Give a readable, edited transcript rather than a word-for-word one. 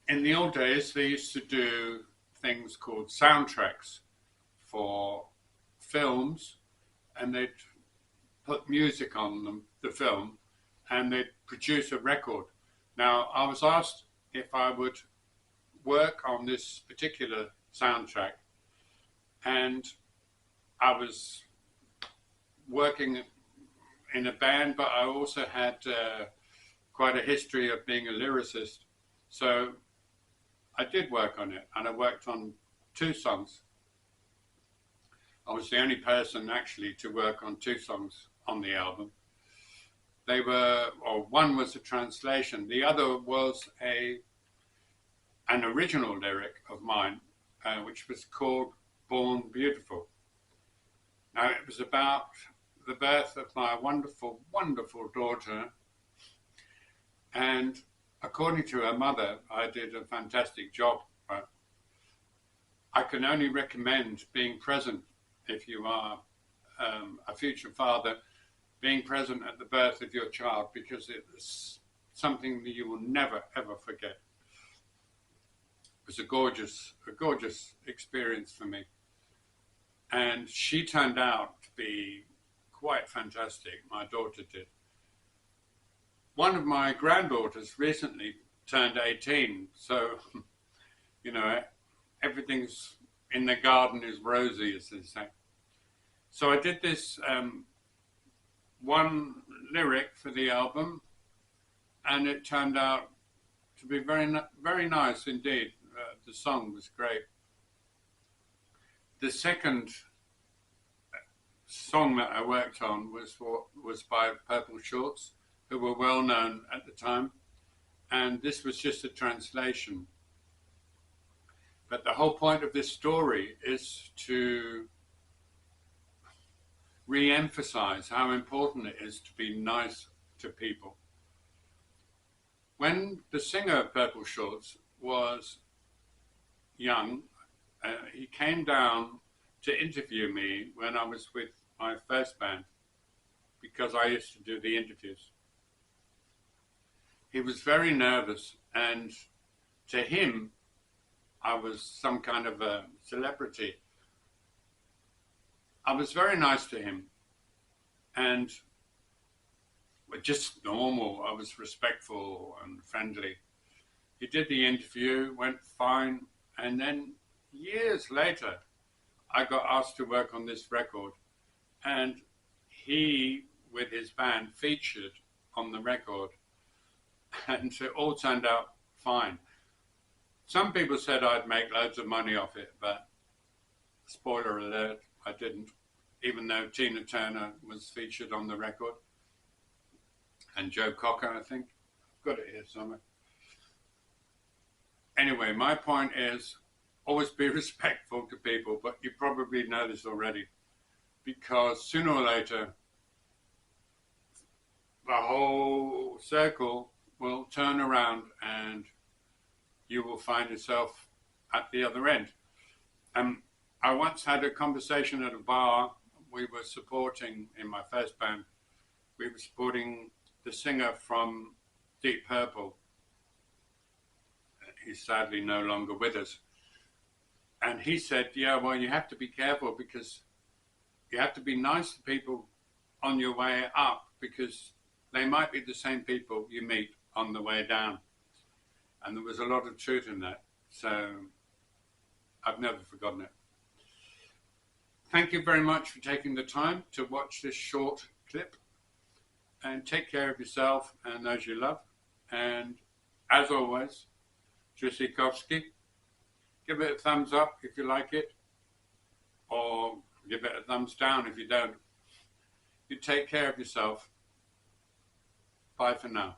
In the old days, they used to do things called soundtracks for films, and they'd put music on them, the film, and they'd produce a record. Now, I was asked if I would work on this particular soundtrack, and I was working in a band, but I also had quite a history of being a lyricist. So I did work on it, and I worked on two songs. I was the only person actually to work on two songs on the album. They were, or one was a translation, the other was an original lyric of mine, which was called Born Beautiful. Now, it was about the birth of my wonderful, wonderful daughter, and according to her mother, I did a fantastic job. I can only recommend being present if you are a future father, being present at the birth of your child, because it's something that you will never, ever forget. It was a gorgeous experience for me. And she turned out to be quite fantastic, my daughter did. One of my granddaughters recently turned 18, so, you know, everything's in the garden is rosy, as they say. So I did this one lyric for the album, and it turned out to be very nice indeed. The song was great. The second song that I worked on was by Purple Shorts, who were well known at the time, and this was just a translation. But the whole point of this story is to re-emphasize how important it is to be nice to people. When the singer of Purple Shorts was young, he came down to interview me when I was with my first band, because I used to do the interviews. He was very nervous, and to him, I was some kind of a celebrity. I was very nice to him, and just normal. I was respectful and friendly. He did the interview, went fine, and then years later, I got asked to work on this record, and he, with his band, featured on the record, and it all turned out fine. Some people said I'd make loads of money off it, but spoiler alert, I didn't, even though Tina Turner was featured on the record, and Joe Cocker, I think. I've got it here somewhere. Anyway, my point is, always be respectful to people, but you probably know this already, because sooner or later, the whole circle will turn around and you will find yourself at the other end. I once had a conversation at a bar. We were supporting, in my first band, we were supporting the singer from Deep Purple. He's sadly no longer with us. And he said, yeah, well, you have to be careful, because you have to be nice to people on your way up, because they might be the same people you meet on the way down. And there was a lot of truth in that. So I've never forgotten it. Thank you very much for taking the time to watch this short clip. And take care of yourself and those you love. And as always, Tschüssikowski. Give it a thumbs up if you like it, or give it a thumbs down if you don't. You take care of yourself. Bye for now.